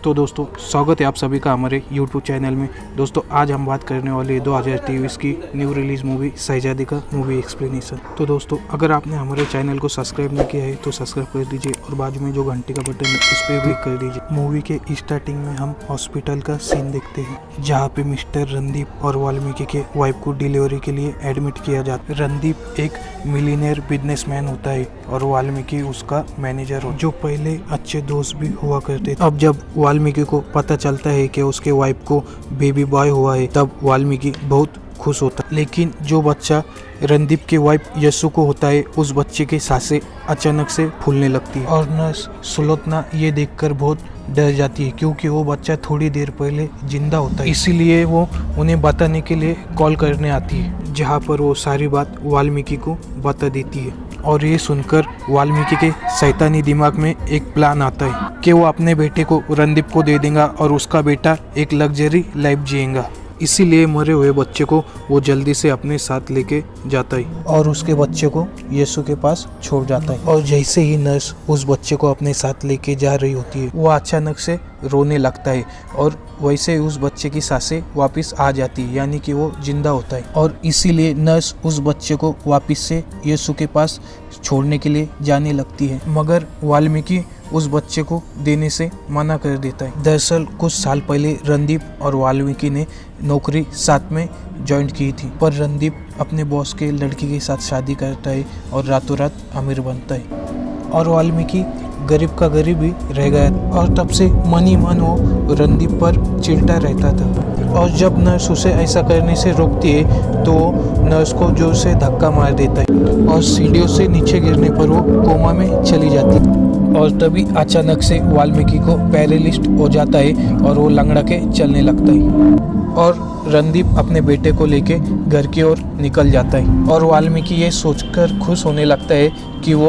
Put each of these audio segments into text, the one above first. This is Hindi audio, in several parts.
तो दोस्तों स्वागत है आप सभी का हमारे YouTube चैनल में। दोस्तों आज हम बात करने वाले हैं 2023 की न्यू रिलीज मूवी शहजादी का मूवी एक्सप्लेनेशन। तो दोस्तों अगर आपने हमारे चैनल को सब्सक्राइब नहीं किया है तो सब्सक्राइब कर दीजिए और बाजू में जो घंटी का बटन है उस पर क्लिक कर दीजिए। मूवी के स्टार्टिंग में हम हॉस्पिटल का सीन देखते हैं जहाँ पे मिस्टर रणदीप और वाल्मीकि के वाइफ को डिलीवरी के लिए एडमिट किया जाता है। रणदीप एक मिलीनियर बिजनेसमैन होता है और वाल्मीकि उसका मैनेजर हो, जो पहले अच्छे दोस्त भी हुआ करते थे। अब जब वाल्मीकि को पता चलता है कि उसके वाइफ को बेबी बॉय हुआ है तब वाल्मीकि बहुत खुश होता है। लेकिन जो बच्चा रणदीप के वाइफ यशु को होता है उस बच्चे की सांसें अचानक से फूलने लगती है और नर्स सुलोचना ये देखकर बहुत डर जाती है क्योंकि वो बच्चा थोड़ी देर पहले जिंदा होता है। इसीलिए वो उन्हें बताने के लिए कॉल करने आती है, जहाँ पर वो सारी बात वाल्मीकि को बता देती है। और ये सुनकर वाल्मीकि के शैतानी दिमाग में एक प्लान आता है कि वो अपने बेटे को रणदीप को दे देगा और उसका बेटा एक लग्जरी लाइफ जिएगा। इसीलिए मरे हुए बच्चे को वो जल्दी से अपने साथ लेके जाता है और उसके बच्चे को यीशु के पास छोड़ जाता है। और जैसे ही नर्स उस बच्चे को अपने साथ लेके जा रही होती है वो अचानक से रोने लगता है और वैसे ही उस बच्चे की सांसें वापस आ जाती है, यानी कि वो जिंदा होता है। और इसीलिए नर्स उस बच्चे को वापस से यीशु के पास छोड़ने के लिए जाने लगती है, मगर वाल्मीकि उस बच्चे को देने से मना कर देता है। दरअसल कुछ साल पहले रणदीप और वाल्मीकि ने नौकरी साथ में ज्वाइन की थी, पर रणदीप अपने बॉस के लड़की के साथ शादी करता है और रातों रात अमीर बनता है और वाल्मीकि गरीब का गरीब ही रह गया और तब से मन ही मन वो रणदीप पर चिढ़ता रहता था। और जब नर्स उसे ऐसा करने से रोकती है तो नर्स को जोर से धक्का मार देता है और सीढ़ियों से नीचे गिरने पर वो कोमा में चली जाती है। और तभी अचानक से वाल्मीकि को पैरालिस्ट हो जाता है और वो लंगड़ा के चलने लगता है और रणदीप अपने बेटे को लेके घर की ओर निकल जाता है। और वाल्मीकि ये सोचकर खुश होने लगता है कि वो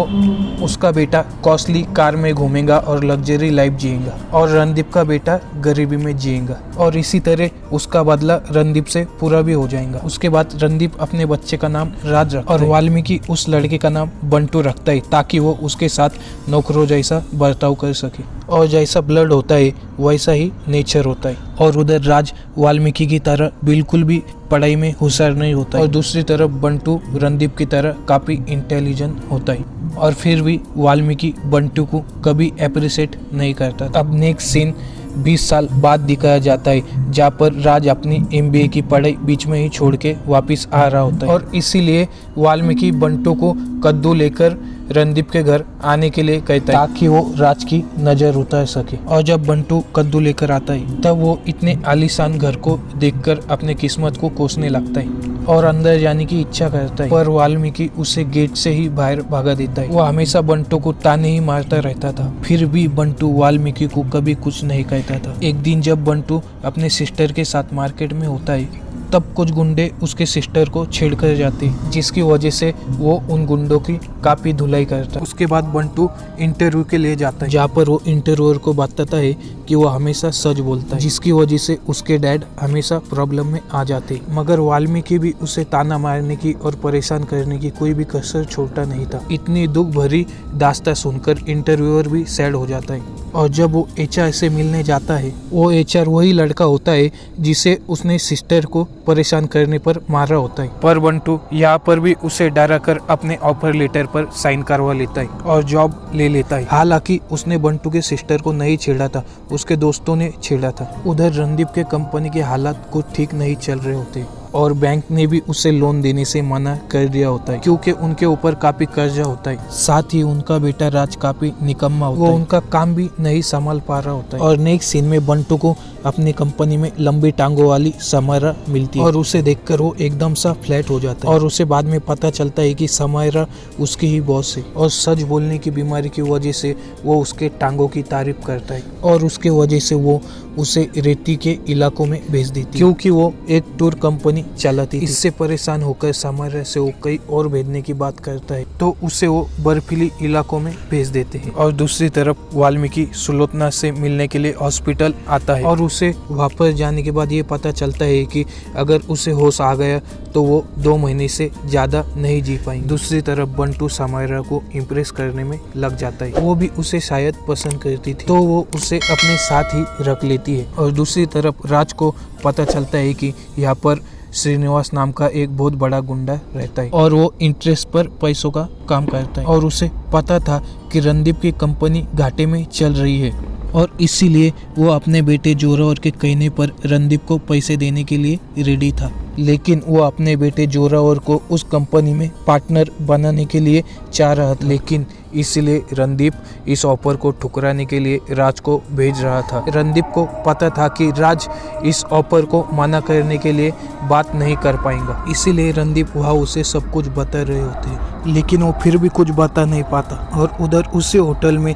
उसका बेटा कॉस्टली कार में घूमेगा और लग्जरी लाइफ जिएगा और रणदीप का बेटा गरीबी में जिएगा और इसी तरह उसका बदला रणदीप से पूरा भी हो जाएगा। उसके बाद रणदीप अपने बच्चे का नाम राज रखता है और वाल्मीकि उस लड़के का नाम बंटू रखता है ताकि वो उसके साथ नौकरों जैसा बर्ताव कर सके। और जैसा ब्लड होता है वैसा ही नेचर होता है। और उधर राज वाल्मीकि की तरह बिल्कुल भी पढ़ाई में होशियार नहीं होता है और दूसरी तरफ बंटू रणदीप की तरह काफ़ी इंटेलिजेंट होता है और फिर भी वाल्मीकि बंटू को कभी अप्रिशिएट नहीं करता। अब नेक्स्ट सीन 20 साल बाद दिखाया जाता है जहाँ पर राज अपनी MBA की पढ़ाई बीच में ही छोड़ के वापस आ रहा होता है और इसीलिए वाल्मीकि बंटू को कद्दू लेकर रणदीप के घर आने के लिए कहता है ताकि वो राज की नज़र उतार सके। और जब बंटू कद्दू लेकर आता है तब वो इतने आलीशान घर को देखकर अपने किस्मत को कोसने लगता है और अंदर जाने की इच्छा करता है, पर वाल्मीकि उसे गेट से ही बाहर भगा देता है। वो हमेशा बंटू को ताने ही मारता रहता था, फिर भी बंटू वाल्मीकि को कभी कुछ नहीं कहता था। एक दिन जब बंटू अपने सिस्टर के साथ मार्केट में होता है तब कुछ गुंडे उसके सिस्टर को छेड़कर जाते, जिसकी वजह से वो उन गुंडों की काफ़ी धुलाई करता। उसके बाद बंटू इंटरव्यू के लिए जाता है जहाँ पर वो इंटरव्यूअर को बताता है कि वो हमेशा सच बोलता है, जिसकी वजह से उसके डैड हमेशा प्रॉब्लम में आ जाते। मगर वाल्मीकि भी उसे ताना मारने की और परेशान करने की कोई भी कसर छोड़ता नहीं था। इतनी दुख भरी दास्तां सुनकर इंटरव्यूअर भी सैड हो जाता है और जब वो HR से मिलने जाता है वो HR वही लड़का होता है जिसे उसने सिस्टर को परेशान करने पर मारा होता है। पर बंटू यहाँ पर भी उसे डरा कर अपने ऑफर लेटर पर साइन करवा लेता है और जॉब ले लेता है। हालांकि उसने बंटू के सिस्टर को नहीं छेड़ा था, उसके दोस्तों ने छेड़ा था। उधर रणदीप के कंपनी के हालात कुछ ठीक नहीं चल रहे होते और बैंक ने भी उसे लोन देने से मना कर दिया होता है क्योंकि उनके ऊपर काफी कर्जा होता है। साथ ही उनका बेटा राज काफी निकम्मा होता है, वो उनका काम भी नहीं संभाल पा रहा होता है। और नेक्स्ट सीन में बंटू को अपनी कंपनी में लंबी टांगों वाली समायरा मिलती है और उसे देखकर वो एकदम सा फ्लैट हो जाता है और उसे बाद में पता चलता है कि समायरा उसकी ही बॉस है और सच बोलने की बीमारी की वजह से वो उसके टांगों की तारीफ करता है और उसके वजह से वो उसे रेती के इलाकों में भेज देती क्योंकि वो एक टूर कंपनी चलाती थी। इससे परेशान होकर समायरा से वो कहीं और भेजने की बात करता है तो उसे वो बर्फीली इलाकों में भेज देते हैं। और दूसरी तरफ वाल्मीकि सुलोचना से मिलने के लिए हॉस्पिटल आता है और उसे वापस जाने के बाद ये पता चलता है कि अगर उसे होश आ गया तो वो 2 महीने से ज़्यादा नहीं जी पाएंगे। दूसरी तरफ बंटू समायरा को इम्प्रेस करने में लग जाता है। वो भी उसे शायद पसंद करती थी तो वो उसे अपने साथ ही रख लेती है। और दूसरी तरफ राज को पता चलता है कि यहाँ पर श्रीनिवास नाम का एक बहुत बड़ा गुंडा रहता है और वो इंटरेस्ट पर पैसों का काम करता है। और उसे पता था कि रणदीप की कंपनी घाटे में चल रही है और इसीलिए वो अपने बेटे जोरावर के कहने पर रणदीप को पैसे देने के लिए रेडी था। लेकिन वो अपने बेटे जोरावर को उस कंपनी में पार्टनर बनाने के लिए चाह रहा था। लेकिन इसलिए रणदीप इस ऑफर को ठुकराने के लिए राज को भेज रहा था। रणदीप को पता था कि राज इस ऑफर को मना करने के लिए बात नहीं कर पाएगा, इसीलिए रणदीप वहाँ उसे सब कुछ बता रहे होते हैं। लेकिन वो फिर भी कुछ बता नहीं पाता। और उधर उसी होटल में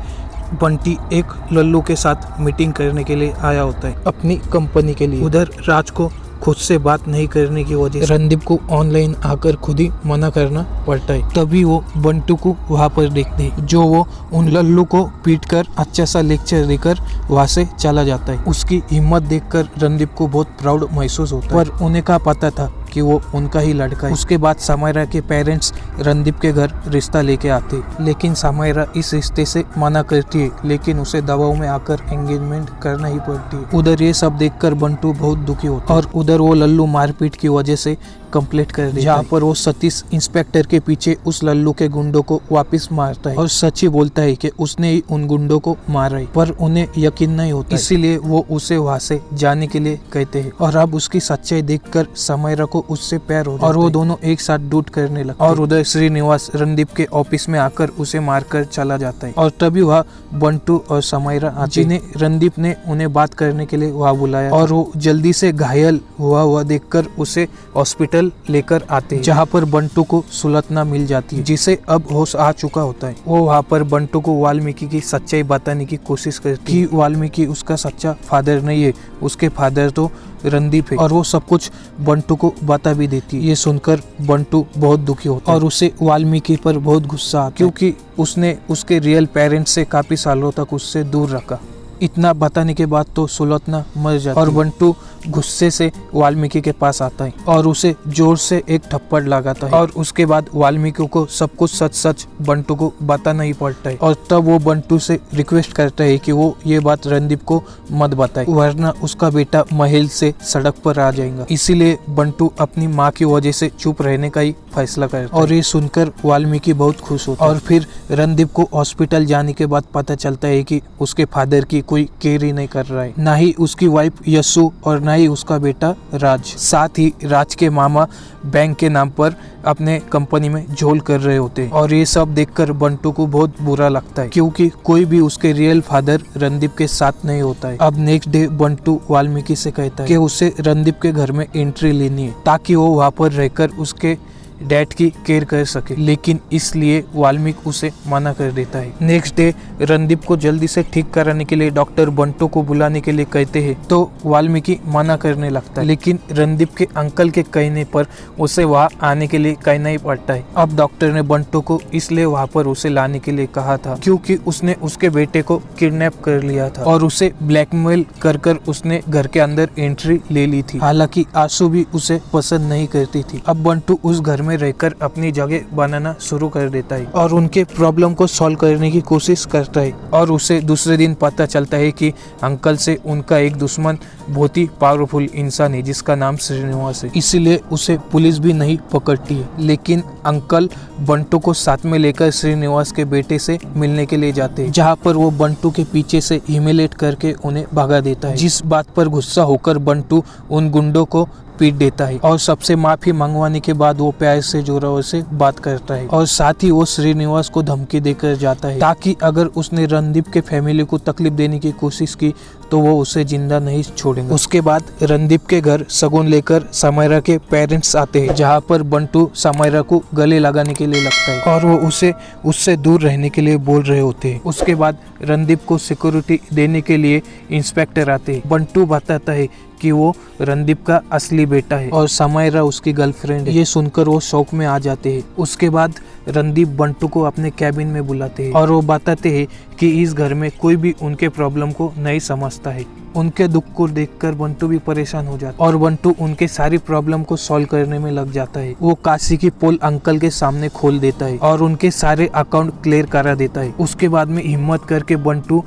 बंटी एक लल्लू के साथ मीटिंग करने के लिए आया होता है अपनी कंपनी के लिए। उधर राज को खुद से बात नहीं करने की वजह से रणदीप को ऑनलाइन आकर खुद ही मना करना पड़ता है। तभी वो बंटू को वहाँ पर देखते हैं जो वो उन लल्लू को पीट कर अच्छा सा लेक्चर देकर वहाँ से चला जाता है। उसकी हिम्मत देखकर रणदीप को बहुत प्राउड महसूस होता है। पर उन्हें क्या पता था कि वो उनका ही लड़का है। उसके बाद समायरा के पेरेंट्स रणदीप के घर रिश्ता लेके आते, लेकिन समायरा इस रिश्ते से मना करती है। लेकिन उसे दबाव में आकर एंगेजमेंट करना ही पड़ती है। उधर ये सब देखकर बंटू बहुत दुखी होता है और उधर वो लल्लू मारपीट की वजह से कंप्लीट कर देता है। जहाँ पर वो सतीश इंस्पेक्टर के पीछे उस लल्लू के गुंडों को वापस मारता है और सच ही बोलता है कि उसने ही उन गुंडों को मारा है। पर उन्हें यकीन नहीं होता, इसीलिए वो उसे वहाँ से जाने के लिए कहते हैं। और अब उसकी सच्चाई देखकर समायरा को उससे प्यार हो जाता है और वो दोनों एक साथ डूट करने लगते हैं। और उधर श्रीनिवास रणदीप के ऑफिस में आकर उसे मारकर चला जाता है। और तभी वहाँ बंटू और समायरा आते, जिन्हें रणदीप ने उन्हें बात करने के लिए वहाँ बुलाया। और वो जल्दी से घायल हुआ देखकर उसे हॉस्पिटल लेकर आते हैं, जहाँ पर बंटू को सुलतना मिल जाती है, जिसे अब होश आ चुका होता है। वो वहाँ पर बंटू को वाल्मीकि की सच्चाई बताने की कोशिश करती है कि वाल्मीकि उसका सच्चा फादर नहीं है, उसके फादर तो रणदीप है। और वो सब कुछ बंटू को बता भी देती है। ये सुनकर बंटू बहुत दुखी होता है और उसे वाल्मीकि पर बहुत गुस्सा आता है, क्योंकि उसने उसके रियल पेरेंट्स से काफी सालों तक उससे दूर रखा। इतना बताने के बाद तो सुलतना मर जाती है और बंटू गुस्से से वाल्मीकि के पास आता है और उसे जोर से एक थप्पड़ लगाता है। और उसके बाद वाल्मीकि को सब कुछ सच सच बंटू को बताना ही पड़ता है। और तब वो बंटू से रिक्वेस्ट करता है कि वो ये बात रणदीप को मत बताए, वरना उसका बेटा महल से सड़क पर आ जाएगा। इसीलिए बंटू अपनी माँ की वजह से चुप रहने का ही फैसला करता है। और ये सुनकर वाल्मीकि बहुत खुश होता है। और फिर रणदीप को हॉस्पिटल जाने के बाद पता चलता है कि उसके फादर की कोई केयर ही नहीं कर रहा है, ना ही उसकी वाइफ यशु और ना ही उसका बेटा राज। साथ ही राज के मामा बैंक के नाम पर अपने कंपनी में झोल कर रहे होते हैं। और ये सब देखकर बंटू को बहुत बुरा लगता है, क्योंकि कोई भी उसके रियल फादर रणदीप के साथ नहीं होता है। अब नेक्स्ट डे बंटू वाल्मीकि से कहता है कि उसे रणदीप के घर में एंट्री लेनी है, ताकि वो वहाँ पर रहकर उसके डैड की केयर कर सके। लेकिन इसलिए वाल्मीकि उसे मना कर देता है। नेक्स्ट डे रणदीप को जल्दी से ठीक कराने के लिए डॉक्टर बंटू को बुलाने के लिए कहते हैं, तो वाल्मीकि मना करने लगता है। लेकिन रणदीप के अंकल के कहने पर उसे वहाँ आने के लिए कहना ही पड़ता है। अब डॉक्टर ने बंटू को इसलिए वहाँ पर उसे लाने के लिए कहा था क्योंकि उसने उसके बेटे को किडनैप कर लिया था और उसे ब्लैकमेल कर उसने घर के अंदर एंट्री ले ली थी। हालांकि आंसू भी उसे पसंद नहीं करती थी। अब बंटू उस घर में रहकर अपनी जगह बनाना शुरू कर देता है और उनके प्रॉब्लम को सॉल्व करने की कोशिश करता है। और उसे दूसरे दिन पता चलता है कि अंकल से उनका एक दुश्मन बहुत ही पावरफुल इंसान है जिसका नाम श्रीनिवास है, इसीलिए उसे पुलिस भी नहीं पकड़ती है। लेकिन अंकल बंटू को साथ में लेकर श्रीनिवास के बेटे से मिलने के लिए जाते हैं, जहाँ पर वो बंटू के पीछे से ह्यूमिलेट करके उन्हें भगा देता है, जिस बात पर गुस्सा होकर बंटू उन गुंडों को पीट देता है। और सबसे माफी मंगवाने के बाद वो प्यार से जोरावर से बात करता है और साथ ही वो श्रीनिवास को धमकी देकर जाता है, ताकि अगर उसने रणदीप के फैमिली को तकलीफ देने की कोशिश की तो वो उसे जिंदा नहीं छोड़ेंगे। उसके बाद रणदीप के घर सगुन लेकर समायरा के पेरेंट्स आते हैं, जहाँ पर बंटू समायरा को गले लगाने के लिए लगता है और वो उसे उससे दूर रहने के लिए बोल रहे होते हैं। उसके बाद रणदीप को सिक्योरिटी देने के लिए इंस्पेक्टर आते हैं। बंटू बताता है कि वो रणदीप का असली बेटा है और समायरा उसकी गर्लफ्रेंड है। ये सुनकर वो शौक में आ जाते हैं। उसके बाद रणदीप बंटू को अपने कैबिन में बुलाते हैं और वो बताते हैं कि इस घर में कोई भी उनके प्रॉब्लम को नहीं समझता है। उनके दुख को देखकर बंटू भी परेशान हो जाता है और बंटू उनके सारी प्रॉब्लम को सॉल्व करने में लग जाता है। वो काशी की पोल अंकल के सामने खोल देता है और उनके सारे अकाउंट क्लियर करा देता है। उसके बाद में हिम्मत करके बंटू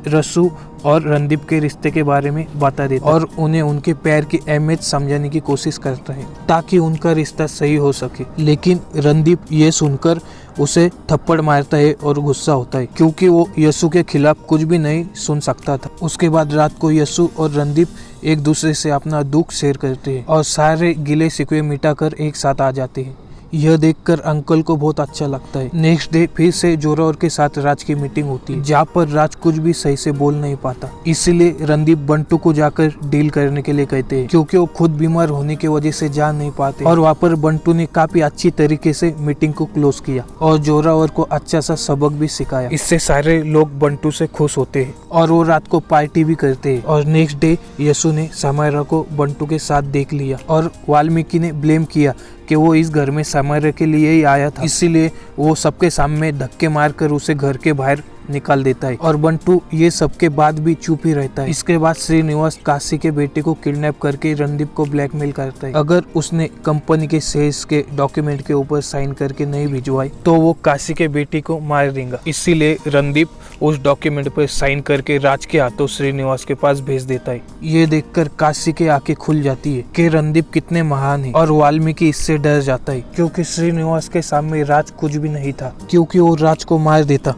रसू और रणदीप के रिश्ते के बारे में बता देता है और उन्हें उनके प्यार की अहमियत समझाने की कोशिश करता है ताकि उनका रिश्ता सही हो सके। लेकिन रणदीप ये सुनकर उसे थप्पड़ मारता है और गुस्सा होता है क्योंकि वो यशु के खिलाफ कुछ भी नहीं सुन सकता था। उसके बाद रात को यशु और रणदीप एक दूसरे से अपना दुख शेयर करते हैं और सारे गिले शिकवे मिटाकर एक साथ आ जाते हैं। यह देखकर अंकल को बहुत अच्छा लगता है। नेक्स्ट डे फिर से जोरावर के साथ राज की मीटिंग होती है जहाँ पर राज कुछ भी सही से बोल नहीं पाता। इसीलिए रणदीप बंटू को जाकर डील करने के लिए कहते हैं क्योंकि वो खुद बीमार होने की वजह से जा नहीं पाते और वहाँ पर बंटू ने काफी अच्छी तरीके से मीटिंग को क्लोज किया और जोरावर को अच्छा सा सबक भी सिखाया। इससे सारे लोग बंटू से खुश होते हैं और वो रात को पार्टी भी करते हैं। और नेक्स्ट डे यशु ने समायरा को बंटू के साथ देख लिया और वाल्मीकि ने ब्लेम किया कि वो इस घर में समायरा के लिए ही आया था, इसीलिए वो सबके सामने धक्के मारकर उसे घर के बाहर निकाल देता है और बंटू ये सब के बाद भी चुप ही रहता है। इसके बाद श्रीनिवास काशी के बेटे को किडनैप करके रणदीप को ब्लैकमेल करता है। अगर उसने कंपनी के शेयर्स के डॉक्यूमेंट के ऊपर साइन करके नहीं भिजवाई तो वो काशी के बेटे को मार देगा। इसीलिए रणदीप उस डॉक्यूमेंट पर साइन करके राज के हाथों श्रीनिवास के पास भेज देता है। ये देखकर काशी के आंखें खुल जाती है कि रणदीप कितने महान है और वाल्मीकि इससे डर जाता है क्योंकि श्रीनिवास के सामने राज कुछ भी नहीं था क्योंकि वो राज को मार देता।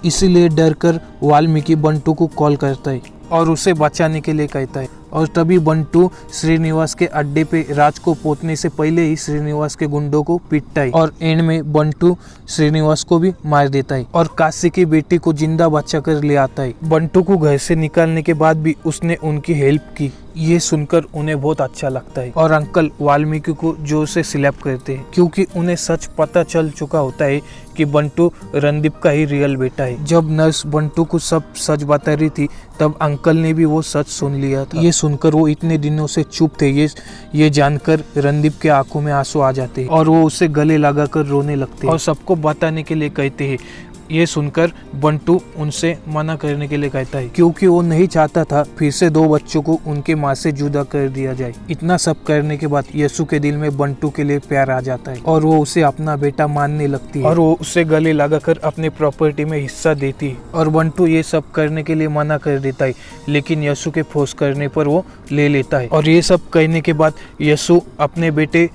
इसीलिए डर कर वाल्मीकि बंटू को कॉल करता है और उसे बचाने के लिए कहता है और तभी बंटू श्रीनिवास के अड्डे पे राज को पहुंचने से पहले ही श्रीनिवास के गुंडों को पीटता है और एंड में बंटू श्रीनिवास को भी मार देता है और काशी की बेटी को जिंदा बचा कर ले आता है। बंटू को घर से निकालने के बाद भी उसने उनकी हेल्प की। ये सुनकर उन्हें बहुत अच्छा लगता है और अंकल वाल्मीकि को जोर से स्लैप करते हैं क्योंकि उन्हें सच पता चल चुका होता है कि बंटू रणदीप का ही रियल बेटा है। जब नर्स बंटू को सब सच बता रही थी तब अंकल ने भी वो सच सुन लिया था। ये सुनकर वो इतने दिनों से चुप थे। ये जानकर रणदीप के आंखों में आंसू आ जाते हैं और वो उसे गले लगाकर रोने लगते हैं और सबको बताने के लिए कहते हैं। ये सुनकर बंटू उनसे मना करने के लिए कहता है क्योंकि वो नहीं चाहता था फिर से दो बच्चों को उनके माँ से जुदा कर दिया जाए। इतना सब करने के बाद यशु के दिल में बंटू के लिए प्यार आ जाता है और वो उसे अपना बेटा मानने लगती है और वो उसे गले लगाकर अपने प्रॉपर्टी में हिस्सा देती है और बंटू ये सब करने के लिए मना कर देता है लेकिन यशु के फोर्स करने पर वो ले लेता है। और ये सब कहने के बाद यशु अपने बेटे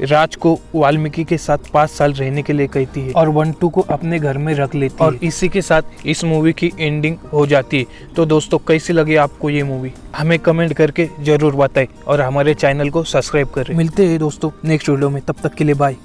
राज को वाल्मीकि के साथ 5 साल रहने के लिए कहती है और बंटू को अपने घर में रख लेती है और इसी के साथ इस मूवी की एंडिंग हो जाती है। तो दोस्तों कैसी लगी आपको ये मूवी हमें कमेंट करके जरूर बताएं और हमारे चैनल को सब्सक्राइब करें। मिलते हैं दोस्तों नेक्स्ट वीडियो में, तब तक के लिए बाय।